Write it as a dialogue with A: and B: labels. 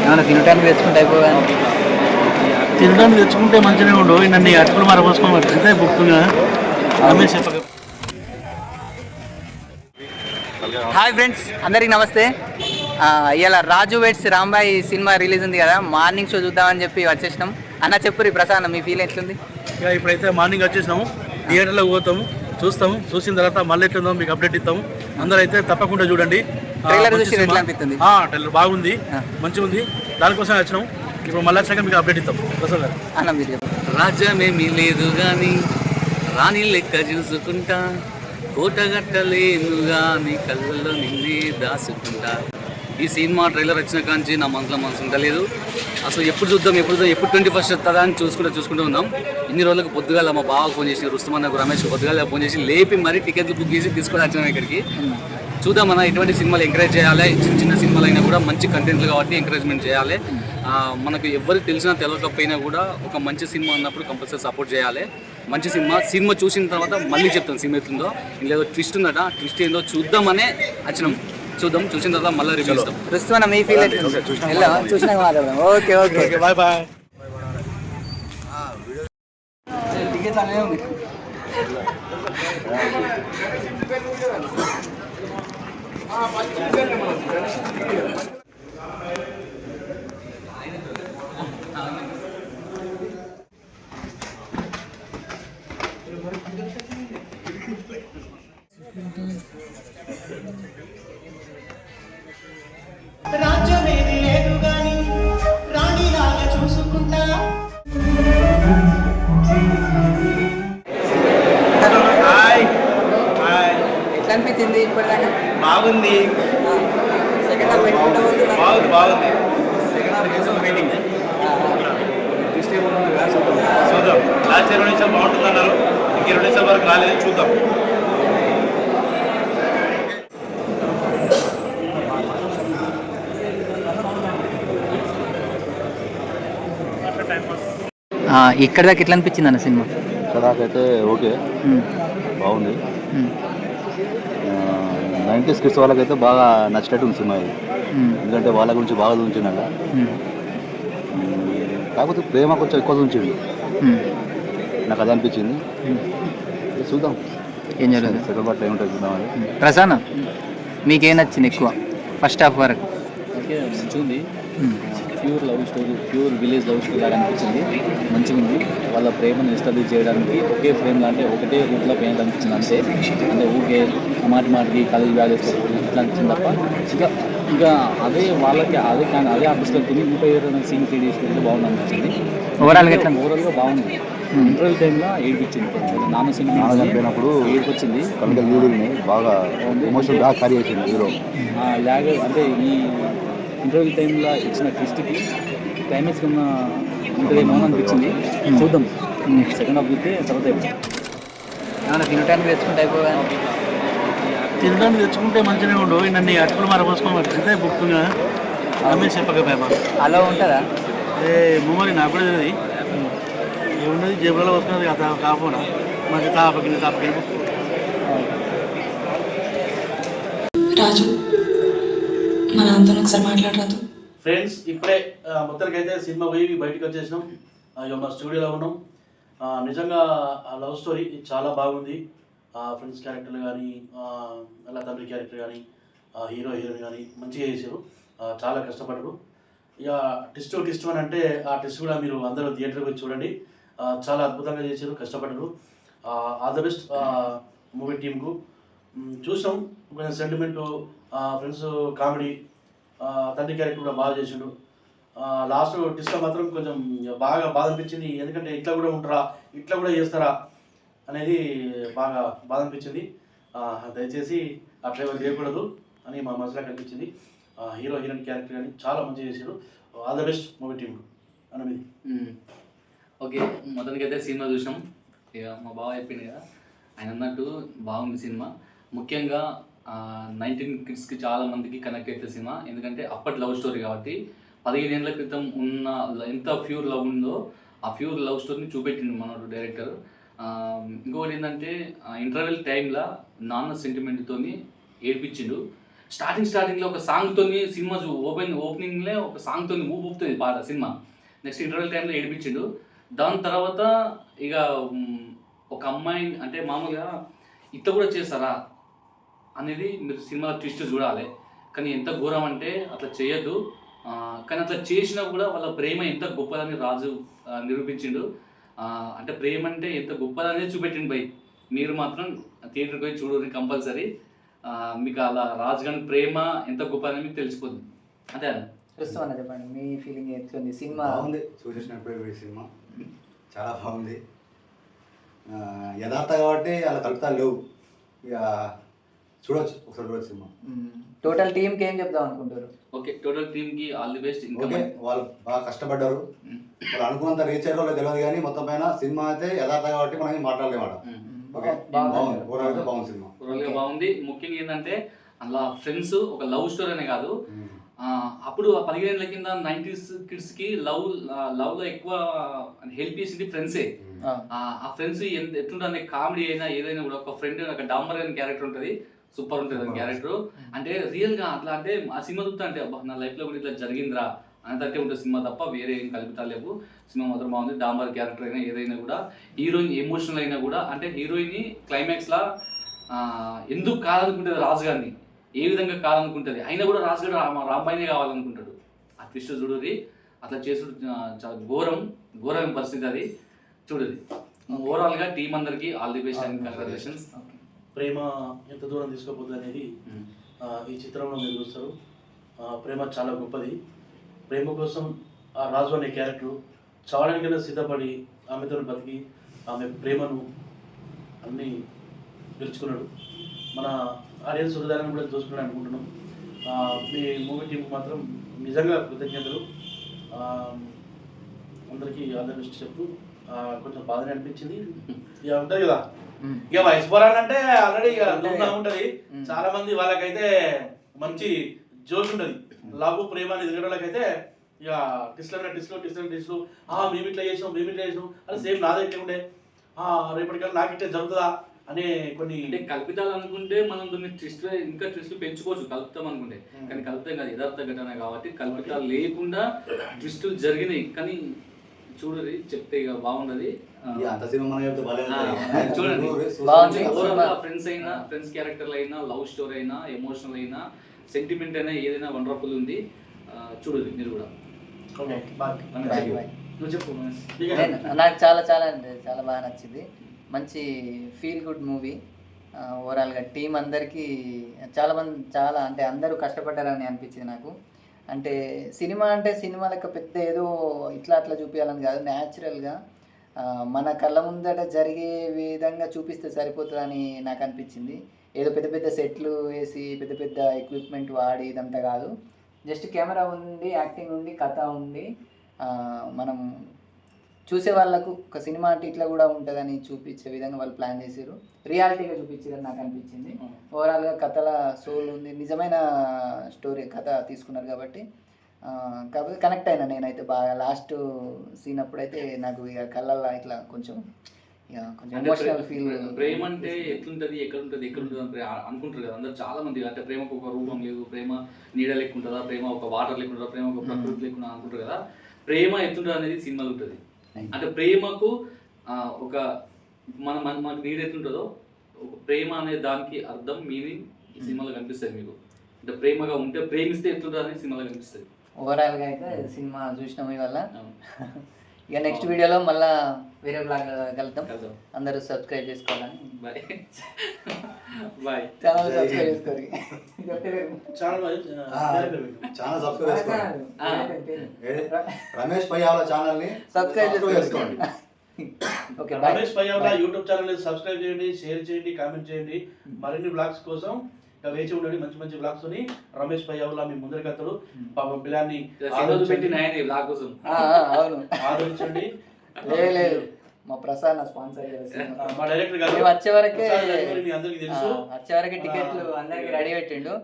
A: ఏమన్నా తినడానికి తెచ్చుకుంటే అయిపోగా.
B: తినడానికి తెచ్చుకుంటే మంచిగానే ఉండవు. నన్ను అటుకులు మరపోసుకొని పట్టితే బుక్గా రమేష్ చెప్పక.
A: హాయ్ ఫ్రెండ్స్, అందరికి నమస్తే. ఇలా రాజు వెడ్స్ రాంబాయి సినిమా రిలీజ్ ఉంది కదా, మార్నింగ్ షో చూద్దామని చెప్పి వచ్చేసినాం. అన్న చెప్పురి ప్రసాద్, మీ ఫీల్ ఎట్లుంది?
B: ఇక ఇప్పుడైతే మార్నింగ్ వచ్చేసినాము, థియేటర్లో పోతాము, చూస్తాము. చూసిన తర్వాత మళ్ళీ ఎట్లుందో మీకు అప్డేట్ ఇస్తాము. అందరూ అయితే తప్పకుండా చూడండి.
A: ట్రైలర్ చూసి ఎట్లా అనిపిస్తుంది?
B: ట్రైలర్ బాగుంది, మంచిగా ఉంది. దానికోసం వచ్చినాం. ఇప్పుడు మళ్ళీ వచ్చాక మీకు అప్డేట్ ఇస్తాం. ప్రసాద్ గారు
A: అన్న మీరు రాజ్యమేమీ లేదు కానీ రాణి లెక్క చూసుకుంటా, కోటగట్టలేను కానీ కళ్ళల్లో నిన్నే దాచుకుంటా. ఈ సినిమా ట్రైలర్ వచ్చిన కాంచి నా మనసు ఉండలేదు. అసలు ఎప్పుడు చూద్దాం 21st వస్తుందా అని చూసుకుంటూ ఉన్నాం. ఇన్ని రోజులకు పొద్దుగాల మా బావ ఫోన్ చేసి, రుస్తమన్నకు రమేష్ పొద్దుగాల ఫోన్ చేసి లేపి మరీ టికెట్లు బుక్ చేసి తీసుకొని వచ్చినాం ఇక్కడికి. చూద్దామన్నా ఇటువంటి సినిమాలు ఎంకరేజ్ చేయాలి. చిన్న సినిమాలు అయినా కూడా మంచి కంటెంట్లు కాబట్టి ఎంకరేజ్మెంట్ చేయాలి. మనకు ఎవరికి తెలిసినా తెలియకపోయినా కూడా ఒక మంచి సినిమా ఉన్నప్పుడు కంపల్సరీ సపోర్ట్ చేయాలి. మంచి సినిమా చూసిన తర్వాత మళ్ళీ చెప్తాను సినిమా ఎట్లుందో. ఇంకేదో ట్విస్ట్ ఉందట, ట్విస్ట్ ఏందో చూద్దామనే వచ్చినాం. చూద్దాం, చూసిన తర్వాత మళ్ళీ రివ్యూ ఇస్తాం. ప్రస్తుతం మీ ఫీల్ చూసినాక మాట్లాడదాం. Okay okay,
B: bye bye.
C: రాజ్యమేది లేదు గాని రాణిలాగా చూసుకుంటా.
A: ఎట్లా అనిపించింది ఇప్పటిదాకా?
B: బాగుంది.
A: సెకండ్ హాఫ్ పెట్టుకుంటా
B: బాగుంది. సెకండ్ హాఫ్ చేసాం వెయిటింగ్. చూద్దాం. లాస్ట్ 20 నిమిషాలు బాగుంటుంది అన్నారు. ఇంక 20 నిమిషాల వరకు రాలేదు, చూద్దాం.
A: ఇక్కడ దాకా ఎట్లా అనిపించింది అన్న సినిమా?
D: ఇక్కడ దాకా అయితే ఓకే, బాగుంది. 90s కిడ్స్ వాళ్ళకైతే బాగా నచ్చినట్టు ఉంది సినిమా ఇది. ఎందుకంటే వాళ్ళ గురించి బాగా చూపించిండ. కాకపోతే ప్రేమ కొంచెం ఎక్కువ చూపించింది, నాకు అది అనిపించింది. చూద్దాం
A: ఏం జరుగుతుంది,
D: సెకండ్ పార్ట్ ఏముంటుంది చూద్దామని.
A: ప్రసాద్ మీకేం నచ్చింది ఎక్కువ ఫస్ట్ హాఫ్ వరకు?
E: మంచిగా ఉంది. Pure love story, pure village love story లాగా అనిపించింది. మంచిగా ఉంది. వాళ్ళ ప్రేమను ఎస్టాబ్లిష్ చేయడానికి ఒకే ఫ్రేమ్ లాంటి ఒకటే రూట్లో పెయింట్ అనిపించింది అంతే. అంటే ఊకే మాటికి కాలేజ్ బ్యాగ్ వేసుకోవాలి ఇట్లా అనిపించింది తప్ప ఇంకా అదే వాళ్ళకి అదే కానీ అదే ఆఫీస్లో తిని ఇంకా ఏదైనా సీన్ క్రియేట్ చేసుకుంటే బాగుంది అనిపించింది. ఓవరాల్గా బాగుంది. ఇంటర్వ్యూ టైంలో ఏడిపించింది. నాన్న సినిమా
D: చనిపోయినప్పుడు
E: ఏడిపించింది.
D: బాగా ఎమోషన్ బాగా క్యారీ చేసింది హీరో.
E: లాగ్ అంటే ఈ ఇంటర్వ్యూ టైంలో ఇచ్చిన ట్విస్ట్కి క్లైమాక్స్ ఉన్న ఉంటుందేమో అనిపించింది. చూద్దాం, సెకండ్ హాఫ్ చూస్తే తర్వాత
A: తినడానికి తెచ్చుకుంటే అయిపోగా.
B: తినడానికి తెచ్చుకుంటే మంచిగానే ఉండవు. నన్ను అటుకులు మరపోసుకొని పట్టితే బుక్గా రమేష్ చెప్పక.
A: అలా ఉంటుందా?
B: మూమని నాకు కూడా తెలియదు. ఏమున్నది జేబులలో వస్తున్నది కదా, కాకుండా మంచి తాపకింది
F: రాజు, మా నాన్నతో ఒకసారి మాట్లాడరాదు.
B: ఫ్రెండ్స్, ఇప్పుడే మొత్తానికైతే సినిమా పోయి బయటకు వచ్చేసినాం. ఇక మా స్టూడియోలో ఉన్నాం. నిజంగా లవ్ స్టోరీ చాలా బాగుంది. ఫ్రెండ్స్ క్యారెక్టర్లు కానీ, అలా తండ్రి క్యారెక్టర్ కానీ, హీరోయిన్ కానీ మంచిగా చేశారు. చాలా కష్టపడ్డారు. ఇక ట్విస్ట్ అని అంటే ఆ ట్విస్ట్ కూడా మీరు అందరూ థియేటర్కి వచ్చి చూడండి. చాలా అద్భుతంగా చేశారు, కష్టపడ్డారు. ఆల్ ద బెస్ట్ మూవీ టీమ్కు. చూసాం కొంచెం సెంటిమెంటు, ఫ్రెండ్స్ కామెడీ, తండ్రి క్యారెక్టర్ కూడా బాగా చేసిండు. లాస్ట్ ట్విస్ట్లో మాత్రం కొంచెం బాగా బాధ అనిపించింది. ఎందుకంటే ఇట్లా కూడా ఉంటారా, ఇట్లా కూడా చేస్తారా అనేది బాగా బాధ అనిపించింది. దయచేసి ఆ ట్రైవర్ చేయకూడదు అని మా మనసులో కనిపించింది. హీరోయిన్ క్యారెక్టర్ కానీ చాలా మంచిగా చేశారు. All the best movie team అనేది.
E: ఓకే, మొత్తానికైతే సినిమా చూసాం. ఇక మా బావ చెప్పింది కదా, ఆయన అన్నట్టు బాగుంది సినిమా. ముఖ్యంగా 19 కిడ్స్కి చాలా మందికి కనెక్ట్ అయితే సినిమా. ఎందుకంటే అప్పటి లవ్ స్టోరీ కాబట్టి 15 ఏళ్ళ క్రితం ఉన్న ఎంత ప్యూర్ లవ్ ఉందో ఆ ప్యూర్ లవ్ స్టోరీని చూపెట్టిండు మన డైరెక్టర్. ఇంకొకటి ఏంటంటే ఇంటర్వెల్ టైంలో నాన్న సెంటిమెంట్తో ఏడిపించిండు.
A: స్టార్టింగ్లో ఒక సాంగ్తోని సినిమా ఓపెనింగ్లో ఒక సాంగ్తోని ఊపుతుంది పాట సినిమా. నెక్స్ట్ ఇంటర్వెల్ టైంలో ఏడిపించిండు. దాని తర్వాత ఇక ఒక అమ్మాయి అంటే మామూలుగా ఇట్లా కూడా చేస్తారా అనేది మీరు సినిమా ట్విస్ట్ చూడాలి. కానీ ఎంత ఘోరం అంటే అట్లా చేయొద్దు. కానీ అట్లా చేసినా కూడా వాళ్ళ ప్రేమ ఎంత గొప్పదని రాజు నిరూపించిండు. అంటే ప్రేమ అంటే ఎంత గొప్పదనేది చూపెట్టిండు బై. మీరు మాత్రం థియేటర్కి పోయి చూడండి కంపల్సరీ. మీకు అలా రాజు గారి ప్రేమ ఎంత గొప్పదని మీకు తెలిసిపోతుంది. అంతే
G: చూస్తామన్నా చెప్పండి మీ ఫీలింగ్ ఎట్లుంది సినిమా?
H: బాగుంది, చూసేసినప్పుడు సినిమా చాలా బాగుంది. యథార్థ కాబట్టి అలా కలుపుతా లేవు, ఇక చూడొచ్చు, ఒకసారి చూడొచ్చు సినిమా.
G: టోటల్ టీమ్కి ఏం చెప్దాం అనుకుంటారు?
A: ఓకే, టోటల్ టీమ్కి ఆల్ ది బెస్ట్.
H: ఓకే, వాళ్ళు బాగా కష్టపడ్డారు, వాళ్ళు అనుకున్నంత రీచ్ అయ్యారో తెలియదు కానీ మొత్తం పైన సినిమా అయితే యథార్థ కాబట్టి మనం మాట్లాడలేమాట. ఓకే, బాగుంది, ఓవరాల్గా బాగుంది సినిమా, ఓవరాల్గా
A: బాగుంది. ముఖ్యంగా ఏంటంటే అలా ఫ్రెండ్స్ ఒక లవ్ స్టోరీ అనే కాదు. అప్పుడు 15 ఏళ్ళ కింద 90s కిడ్స్కి లవ్లో ఎక్కువ హెల్ప్ చేసింది ఫ్రెండ్సే. ఆ ఫ్రెండ్స్ ఎట్లుంటే కామెడీ అయినా ఏదైనా కూడా ఒక ఫ్రెండ్ ఒక డాంబర్ అనే క్యారెక్టర్ ఉంటుంది, సూపర్ ఉంటుంది ఆ క్యారెక్టర్. అంటే రియల్గా అట్లా అంటే ఆ సినిమా చూస్తా అంటే నా లైఫ్లో కూడా ఇట్లా జరిగిందిరా అనేటట్టే ఉంటుంది సినిమా తప్ప వేరే ఏం కలుపుతారు లేవు. సినిమా మాత్రం బాగుంది. డాంబర్ క్యారెక్టర్ అయినా ఏదైనా కూడా, హీరోయిన్ ఎమోషనల్ అయినా కూడా, అంటే హీరోయిన్ క్లైమాక్స్లా ఎందుకు కాదనుకుంటుంది రాజు గారిని, ఏ విధంగా కాదనుకుంటుంది, అయినా కూడా రాజు గారు రాంబాయినే కావాలనుకుంటాడు. ఆ ట్విస్ట్ చూడది, అట్లా చేసుడు చాలా ఘోరమైన పరిస్థితి అది. చూడది. ఓవరాల్గా టీం అందరికీ all the best and congratulations.
B: ప్రేమ ఎంత దూరం తీసుకోపోతుంది అనేది ఈ చిత్రంలో మీరు చూస్తారు. ప్రేమ చాలా గొప్పది. ప్రేమ కోసం ఆ రాజు అనే క్యారెక్టర్ చావడానికైనా సిద్ధపడి ఆమెతో బతికి ఆమె ప్రేమను అన్నీ గెలుచుకున్నాడు. మన ఆడియన్స్ హృదయాన్ని కూడా చూసుకున్నాడు అనుకుంటున్నాం. మీ మూవీ టీంకి మాత్రం నిజంగా కృతజ్ఞతలు. అందరికీ ఆల్ ది బెస్ట్ చెప్తూ కొంచెం బాధనే అనిపించింది. ఇక ఉంటుంది కదా, ఇక వయసు పోరాలంటే ఆల్రెడీ ఇక దూరంగా ఉంటుంది. చాలా మంది వాళ్ళకైతే మంచి జోష్ ఉంటుంది. లవ్ ప్రేమ అనేది తిరగడాలకైతే ఇక టిస్లు మేము ఇట్లా చేసాం అది సేమ్ నాదే ఇట్లా ఉండే, రేపటికల్లా నాకు ఇట్లా జరుగుతుందా అనే కొన్ని
A: అంటే కల్పితాలు అనుకుంటే మనం కొన్ని ఇంకా ట్విస్ట్ పెంచుకోవచ్చు కలుపుతాం అనుకుంటే. కానీ కలుపుతాం కాదు, యథార్థ ఘటన కాబట్టి కల్పితాలు లేకుండా ట్విస్టులు జరిగినాయి. కానీ చూడండి, చెప్తే ఇక బాగుండదు. చూడండి, ఫ్రెండ్స్ క్యారెక్టర్లు అయినా, లవ్ స్టోరీ అయినా, ఎమోషనల్ అయినా, సెంటిమెంట్ అయినా, ఏదైనా వండర్ఫుల్ ఉంది. చూడండి మీరు కూడా. నువ్వు చెప్పు.
G: నాకు చాలా చాలా అంటే చాలా బాగా నచ్చింది. మంచి ఫీల్ గుడ్ మూవీ. ఓవరాల్గా టీం అందరికీ చాలా అంటే అందరూ కష్టపడ్డారని అనిపించింది నాకు. అంటే సినిమా అంటే సినిమా లెక్క పెద్ద ఏదో ఇట్లా అట్లా చూపించాలని కాదు, న్యాచురల్గా మన కళ్ళ ముందట జరిగే విధంగా చూపిస్తే సరిపోతుందని నాకు అనిపించింది. ఏదో పెద్ద పెద్ద సెట్లు వేసి పెద్ద పెద్ద ఎక్విప్మెంట్ వాడి ఇదంతా కాదు. జస్ట్ కెమెరా ఉండి, యాక్టింగ్ ఉండి, కథ ఉండి, మనం చూసే వాళ్ళకు ఒక సినిమా అంటే ఇట్లా కూడా ఉంటుందని చూపించే విధంగా వాళ్ళు ప్లాన్ చేశారు. రియాలిటీగా చూపించారని నాకు అనిపించింది. ఓవరాల్గా కథల సోల్ ఉంది, నిజమైన స్టోరీ కథ తీసుకున్నారు కాబట్టి కాకపోతే కనెక్ట్ అయినా నేనైతే బాగా. లాస్ట్ సీన్ అప్పుడైతే నాకు ఇక కళ్ళల్లో ఇట్లా కొంచెం ఎమోషనల్ ఫీల్.
A: ప్రేమ అంటే ఎట్లుంటుంది, ఎక్కడ ఉంటుంది అనుకుంటారు కదా అందరు చాలా మంది. అంటే ప్రేమకు ఒక రూపం లేదు, ప్రేమ నీడ లెక్క ఉంటుందా, ప్రేమ ఒక వాటర్ లెక్క ఉంటుందా, ప్రేమ ఒక ప్రకృతి లెక్క అనుకుంటారు కదా. ప్రేమ ఎట్లుంటుంది అనేది సినిమాలు ఉంటుంది. అంటే ప్రేమకు ఒక మనకు నీడ ఎట్లుంటుందో, ఒక ప్రేమ అనే దానికి అర్థం మీనింగ్ ఈ సినిమాలో కనిపిస్తుంది మీకు. అంటే ప్రేమగా ఉంటే ప్రేమిస్తే ఎట్లుంటుంది అనేది సినిమాలో కనిపిస్తుంది.
G: ఓవరాల్గా అయితే సినిమా చూసినాం ఇవాళ. ఇక నెక్స్ట్ వీడియోలో మళ్ళీ వేరే బ్లాగ్ కలుద్దాం. అందరూ సబ్స్క్రైబ్ చేసుకోవాలని.
A: బాయ్.
G: ఛానల్ సబ్స్క్రైబ్ చేసుకోవాలి.
H: రమేష్ పయ్యావల ఛానల్ని
G: సబ్స్క్రైబ్ చేసుకోండి. ఓకే,
B: రమేష్ పయ్యావల యూట్యూబ్ ఛానల్ని సబ్స్క్రైబ్ చేయండి, షేర్ చేయండి, కామెంట్ చేయండి. మరిన్ని బ్లాగ్స్ కోసం వేచి ఉండండి. మంచి మంచి బ్లాగ్స్ ని రమేష్ పయ్యావల మీ ముందరి కథలు పాపం పిల్లాన్ని ఆదరించండి.
G: లేదు మా ప్రసాద్ స్పాన్సర్
B: మా డైరెక్టర్ గారు
G: వచ్చే వరకే
B: మీ అందరికీ తెలుసు,
G: వచ్చే వరకే టికెట్లు అందరికి రెడీ పెట్టిండు.